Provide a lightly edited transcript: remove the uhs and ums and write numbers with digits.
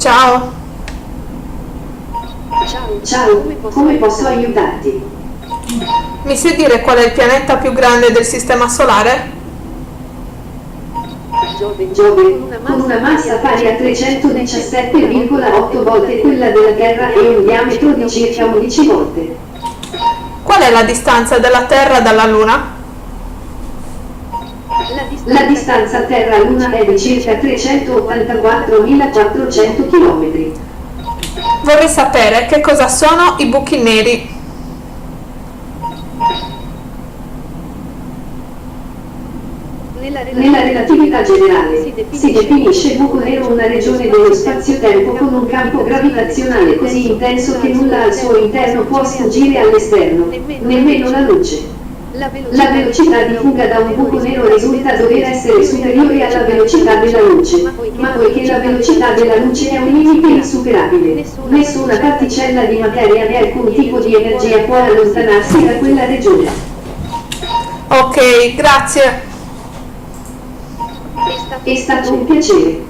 Ciao, Ciao, come posso aiutarti? mi sai dire qual è il pianeta più grande del Sistema Solare? Giove, con una massa pari a 317,8 volte quella della Terra e un diametro di circa 11 volte. Qual è la distanza della Terra dalla Luna? La distanza Terra-Luna è di circa 384.400 km. Vorrei sapere che cosa sono i buchi neri. Nella relatività generale, si definisce buco nero una regione dello spazio-tempo con un campo gravitazionale così intenso che nulla al suo interno può sfuggire all'esterno, nemmeno la luce. La velocità di fuga da un buco nero risulta dover essere superiore alla velocità della luce, ma poiché la velocità della luce è un limite insuperabile, nessuna particella di materia né alcun tipo di energia può allontanarsi da quella regione. Ok, grazie. È stato un piacere.